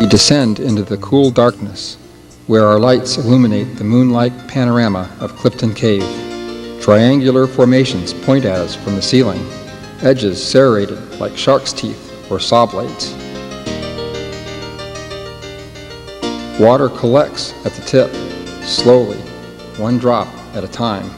We descend into the cool darkness, where our lights illuminate the moon-like panorama of Clifton Cave. Triangular formations point at us from the ceiling, edges serrated like shark's teeth or saw blades. Water collects at the tip, slowly, one drop at a time.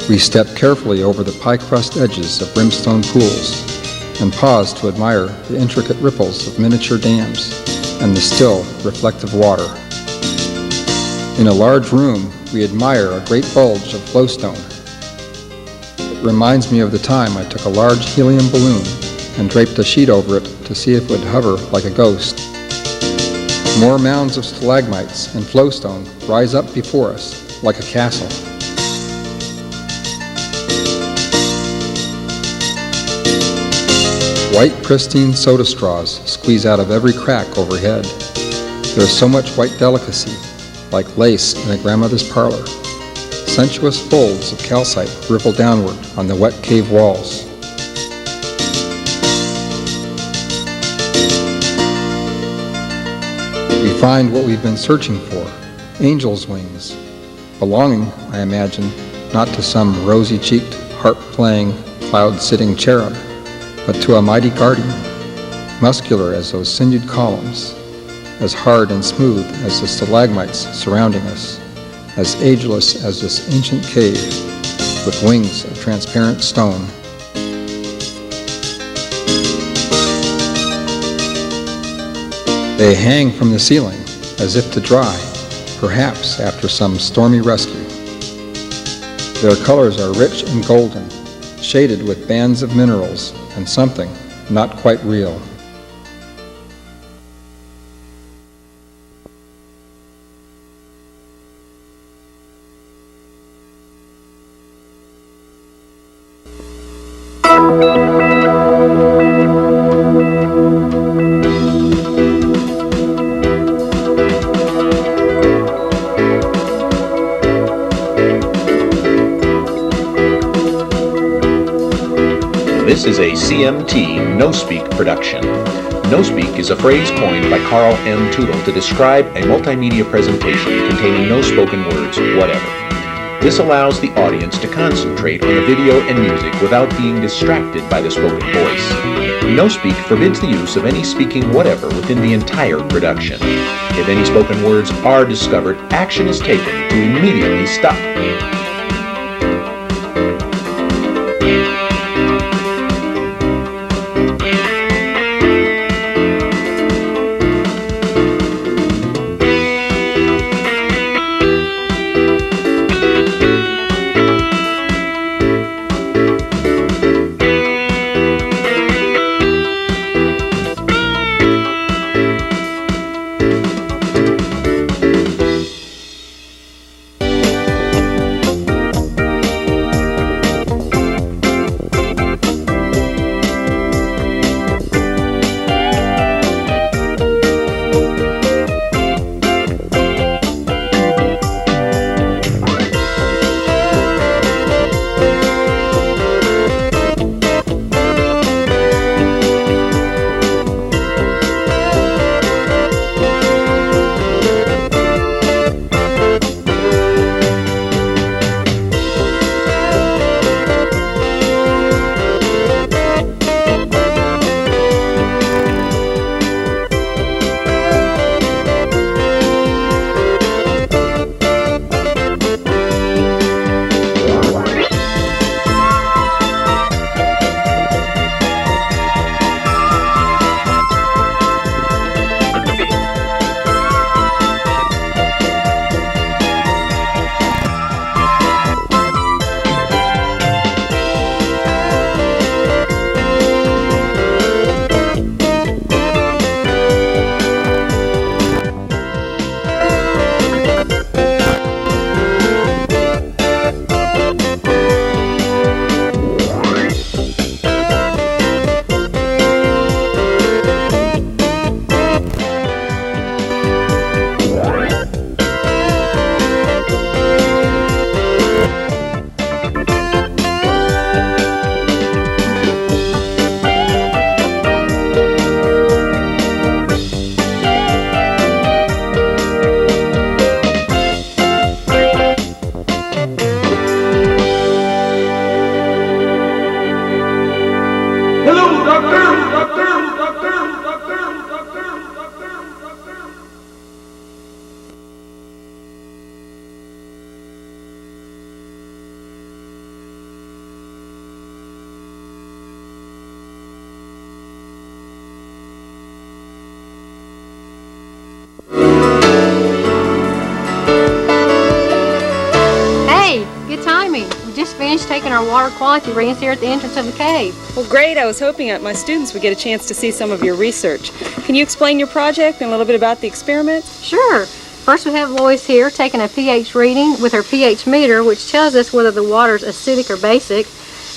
We step carefully over the pie-crust edges of brimstone pools and pause to admire the intricate ripples of miniature dams and the still, reflective water. In a large room, we admire a great bulge of flowstone. It reminds me of the time I took a large helium balloon and draped a sheet over it to see if it would hover like a ghost. More mounds of stalagmites and flowstone rise up before us like a castle. White, pristine soda straws squeeze out of every crack overhead. There is so much white delicacy, like lace in a grandmother's parlor. Sensuous folds of calcite ripple downward on the wet cave walls. We find what we've been searching for, angel's wings, belonging, I imagine, not to some rosy-cheeked, harp-playing, cloud-sitting cherub, but to a mighty guardian, muscular as those sinewed columns, as hard and smooth as the stalagmites surrounding us, as ageless as this ancient cave, with wings of transparent stone. They hang from the ceiling as if to dry, perhaps after some stormy rescue. Their colors are rich and golden, shaded with bands of minerals and something not quite real. This is a CMT No-Speak production. No-Speak is a phrase coined by Carl M. Tootle to describe a multimedia presentation containing no spoken words whatever. This allows the audience to concentrate on the video and music without being distracted by the spoken voice. No-Speak forbids the use of any speaking whatever within the entire production. If any spoken words are discovered, action is taken to immediately stop. finished taking our water quality readings here at the entrance of the cave. Well, great. I was hoping that my students would get a chance to see some of your research. Can you explain your project and a little bit about the experiment? Sure. First, we have Lois here taking a pH reading with her pH meter, which tells us whether the water is acidic or basic.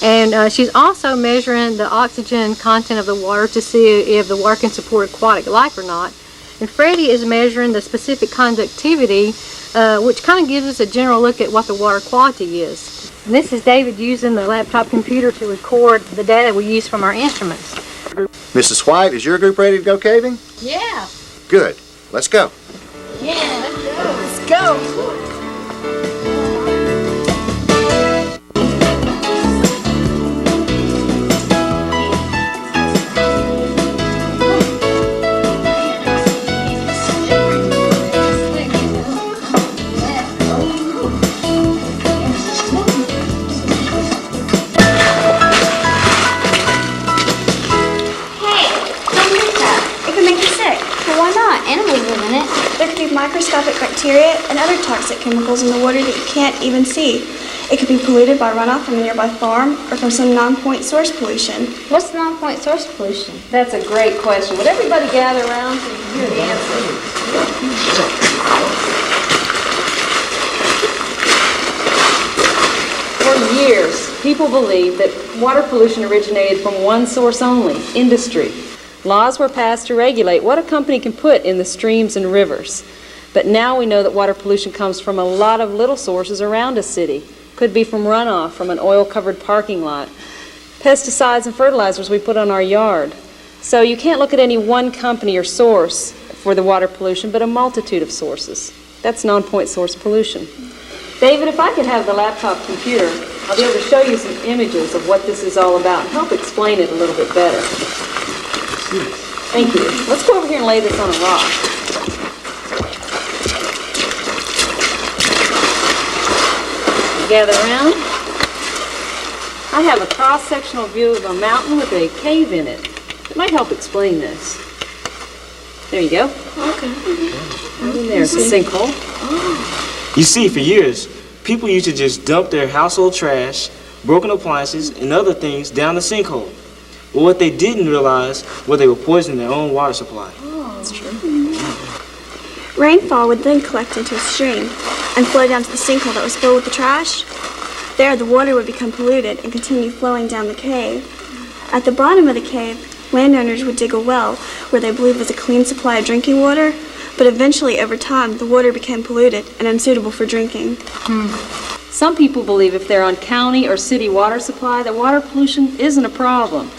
And she's also measuring the oxygen content of the water to see if the water can support aquatic life or not. And Freddie is measuring the specific conductivity, which kind of gives us a general look at what the water quality is. And this is David using the laptop computer to record the data we use from our instruments. Mrs. White, is your group ready to go caving? Yeah. Good. Let's go. Yeah, let's go. Let's go. Animals live in it. There could be microscopic bacteria and other toxic chemicals in the water that you can't even see. It could be polluted by runoff from a nearby farm or from some non-point source pollution. What's non-point source pollution? That's a great question. Would everybody gather around so you can hear the answer? For years, people believed that water pollution originated from one source only, industry. Laws were passed to regulate what a company can put in the streams and rivers. But now we know that water pollution comes from a lot of little sources around a city. Could be from runoff from an oil-covered parking lot, pesticides and fertilizers we put on our yard. So you can't look at any one company or source for the water pollution, but a multitude of sources. That's non-point source pollution. David, if I could have the laptop computer, I'll be able to show you some images of what this is all about and help explain it a little bit better. Thank you. Let's go over here and lay this on a rock. Gather around. I have a cross-sectional view of a mountain with a cave in it. It might help explain this. There you go. Okay. And there's a sinkhole. You see, for years, people used to just dump their household trash, broken appliances, and other things down the sinkhole. But what they didn't realize was they were poisoning their own water supply. Oh, that's true. Rainfall would then collect into a stream and flow down to the sinkhole that was filled with the trash. There, the water would become polluted and continue flowing down the cave. At the bottom of the cave, landowners would dig a well where they believed was a clean supply of drinking water, but eventually, over time, the water became polluted and unsuitable for drinking. Some people believe if they're on county or city water supply, that water pollution isn't a problem.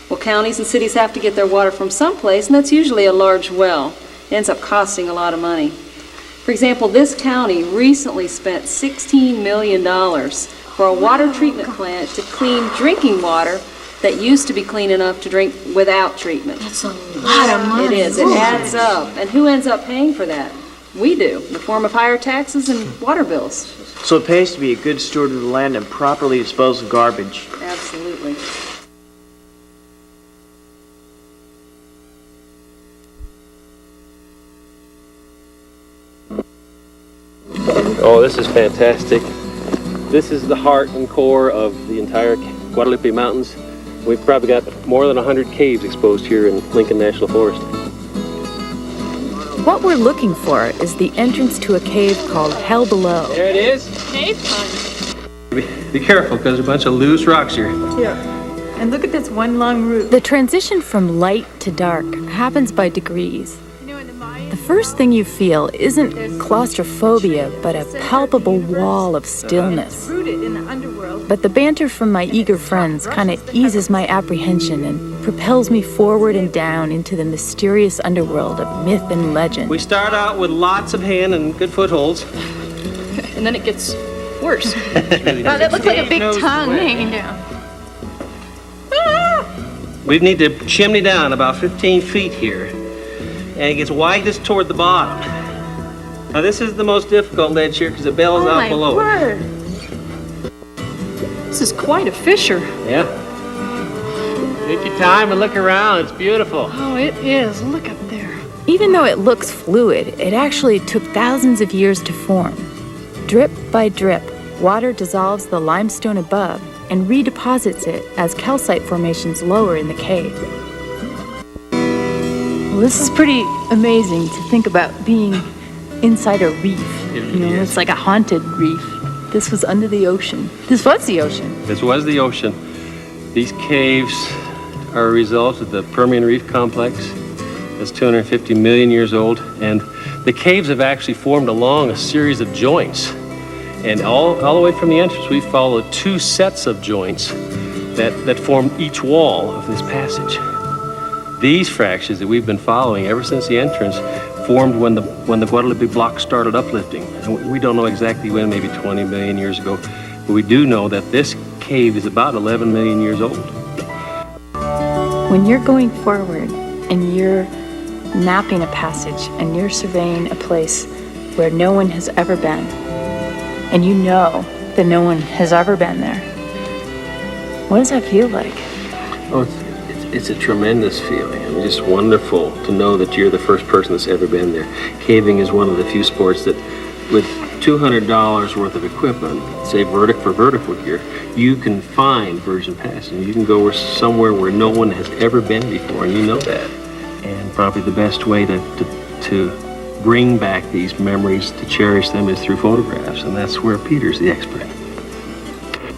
Well, counties and cities have to get their water from someplace, and that's usually a large well. It ends up costing a lot of money. For example, this county recently spent $16 million for a water treatment plant to clean drinking water that used to be clean enough to drink without treatment. That's a lot of money. It is. It adds up. And who ends up paying for that? We do, in the form of higher taxes and water bills. So it pays to be a good steward of the land and properly dispose of garbage. Absolutely. Oh, this is fantastic. This is the heart and core of the entire Guadalupe Mountains. We've probably got more than 100 caves exposed here in Lincoln National Forest. What we're looking for is the entrance to a cave called Hell Below. There it is. Cave fun. Be careful, because there's a bunch of loose rocks here. Yeah. And look at this one long route. The transition from light to dark happens by degrees. The first thing you feel isn't claustrophobia, but a palpable wall of stillness. But the banter from my eager friends kind of eases my apprehension and propels me forward and down into the mysterious underworld of myth and legend. We start out with lots of hand and good footholds. And then it gets worse. That looks like a big tongue hanging down. We need to chimney down about 15 feet here. And it gets widest toward the bottom. Now this is the most difficult ledge here because it bellows out below. Word. This is quite a fissure. Yeah. Take your time and look around. It's beautiful. Oh, it is. Look up there. Even though it looks fluid, it actually took thousands of years to form. Drip by drip, water dissolves the limestone above and redeposits it as calcite formations lower in the cave. Well, this is pretty amazing to think about being inside a reef. It's like a haunted reef. This was under the ocean. This was the ocean. This was the ocean. These caves are a result of the Permian Reef Complex. That's 250 million years old. And the caves have actually formed along a series of joints. And all the way from the entrance, we follow 2 sets of joints that form each wall of this passage. These fractures that we've been following ever since the entrance formed when the Guadalupe block started uplifting. And we don't know exactly when, maybe 20 million years ago, but we do know that this cave is about 11 million years old. When you're going forward and you're mapping a passage and you're surveying a place where no one has ever been, and you know that no one has ever been there, what does that feel like? Oh, it's a tremendous feeling. I mean, just wonderful to know that you're the first person that's ever been there. Caving is one of the few sports that, with $200 worth of equipment, say for vertical gear, you can find virgin passage. You can go somewhere where no one has ever been before, and you know that. And probably the best way to bring back these memories, to cherish them, is through photographs, and that's where Peter's the expert.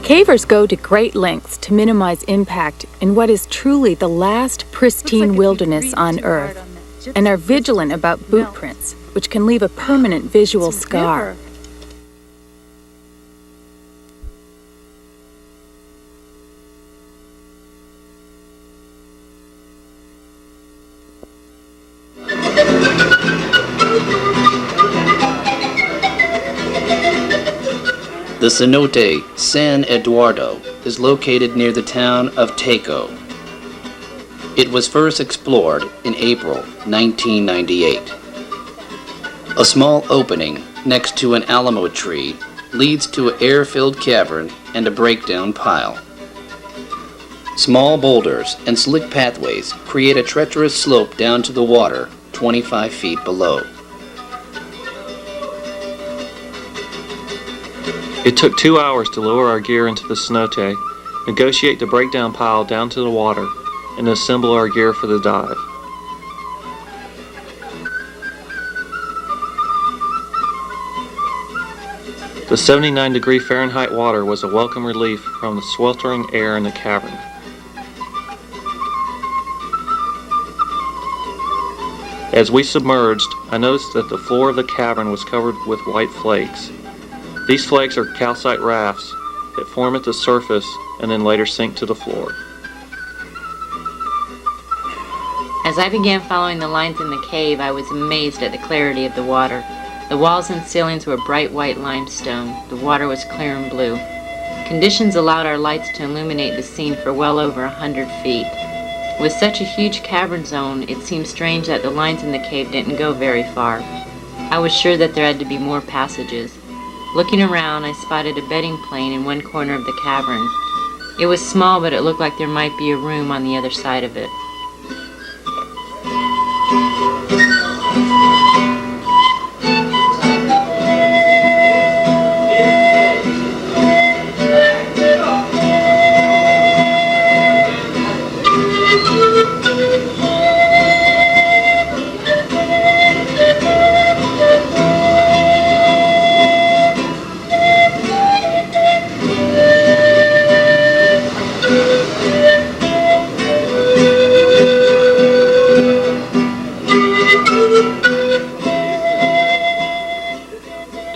Cavers go to great lengths to minimize impact in what is truly the last pristine wilderness on Earth, and are vigilant about boot prints, which can leave a permanent visual scar. The cenote San Eduardo is located near the town of Taco. It was first explored in April 1998. A small opening next to an alamo tree leads to an air-filled cavern and a breakdown pile. Small boulders and slick pathways create a treacherous slope down to the water 25 feet below. It took 2 hours to lower our gear into the cenote, negotiate the breakdown pile down to the water, and assemble our gear for the dive. The 79-degree Fahrenheit water was a welcome relief from the sweltering air in the cavern. As we submerged, I noticed that the floor of the cavern was covered with white flakes. These flakes are calcite rafts that form at the surface and then later sink to the floor. As I began following the lines in the cave, I was amazed at the clarity of the water. The walls and ceilings were bright white limestone. The water was clear and blue. Conditions allowed our lights to illuminate the scene for well over 100 feet. With such a huge cavern zone, it seemed strange that the lines in the cave didn't go very far. I was sure that there had to be more passages. Looking around, I spotted a bedding plane in one corner of the cavern. It was small, but it looked like there might be a room on the other side of it.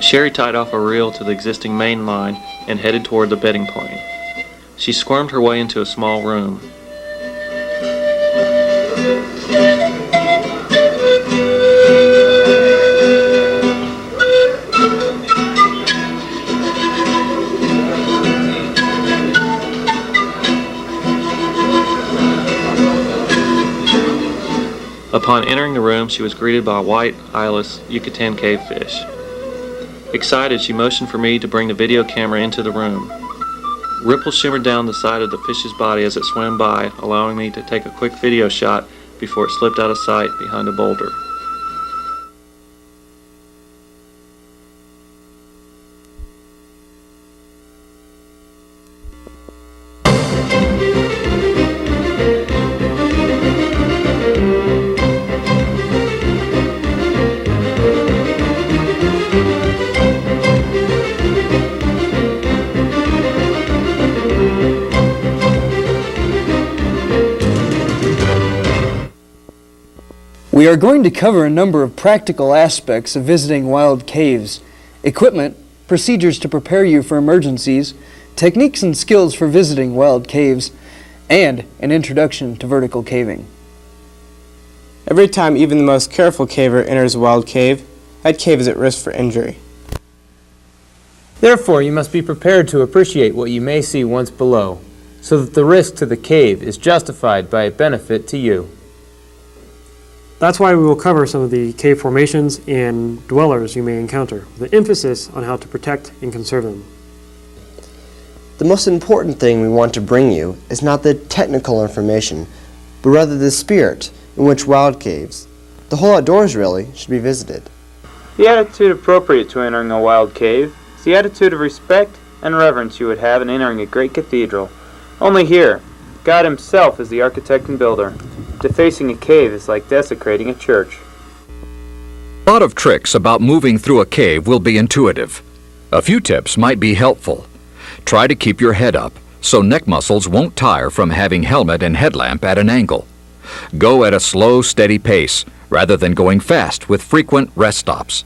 Sherry tied off a reel to the existing main line and headed toward the bedding plane. She squirmed her way into a small room. Upon entering the room, she was greeted by a white, eyeless Yucatan cavefish. Excited, she motioned for me to bring the video camera into the room. Ripples shimmered down the side of the fish's body as it swam by, allowing me to take a quick video shot before it slipped out of sight behind a boulder. We are going to cover a number of practical aspects of visiting wild caves: equipment, procedures to prepare you for emergencies, techniques and skills for visiting wild caves, and an introduction to vertical caving. Every time even the most careful caver enters a wild cave, that cave is at risk for injury. Therefore, you must be prepared to appreciate what you may see once below, so that the risk to the cave is justified by a benefit to you. That's why we will cover some of the cave formations and dwellers you may encounter, with an emphasis on how to protect and conserve them. The most important thing we want to bring you is not the technical information, but rather the spirit in which wild caves, the whole outdoors really, should be visited. The attitude appropriate to entering a wild cave is the attitude of respect and reverence you would have in entering a great cathedral. Only here, God himself is the architect and builder. Defacing a cave is like desecrating a church. A lot of tricks about moving through a cave will be intuitive. A few tips might be helpful. Try to keep your head up so neck muscles won't tire from having helmet and headlamp at an angle. Go at a slow, steady pace rather than going fast with frequent rest stops.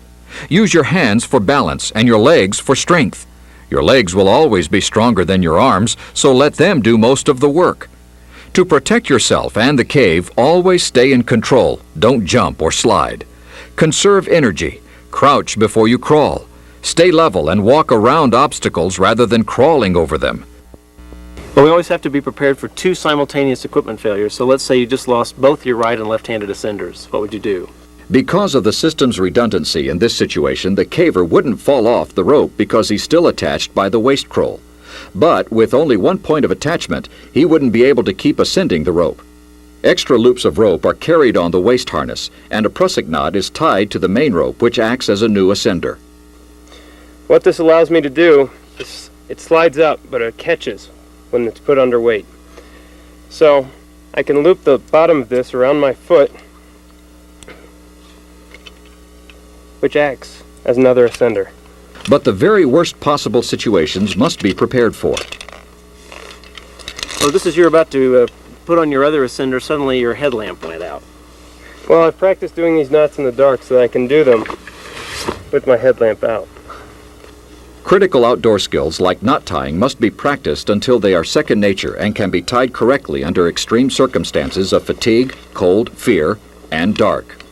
Use your hands for balance and your legs for strength. Your legs will always be stronger than your arms, so let them do most of the work. To protect yourself and the cave, always stay in control. Don't jump or slide. Conserve energy. Crouch before you crawl. Stay level and walk around obstacles rather than crawling over them. Well, we always have to be prepared for two simultaneous equipment failures. So let's say you just lost both your right and left-handed ascenders. What would you do? Because of the system's redundancy in this situation, the caver wouldn't fall off the rope because he's still attached by the waist croll. But with only one point of attachment, he wouldn't be able to keep ascending the rope. Extra loops of rope are carried on the waist harness, and a prusik knot is tied to the main rope, which acts as a new ascender. What this allows me to do is it slides up, but it catches when it's put under weight. So I can loop the bottom of this around my foot, which acts as another ascender. But the very worst possible situations must be prepared for. Well, just as you're about to put on your other ascender, suddenly your headlamp went out. Well, I've practiced doing these knots in the dark so that I can do them with my headlamp out. Critical outdoor skills like knot tying must be practiced until they are second nature and can be tied correctly under extreme circumstances of fatigue, cold, fear, and dark.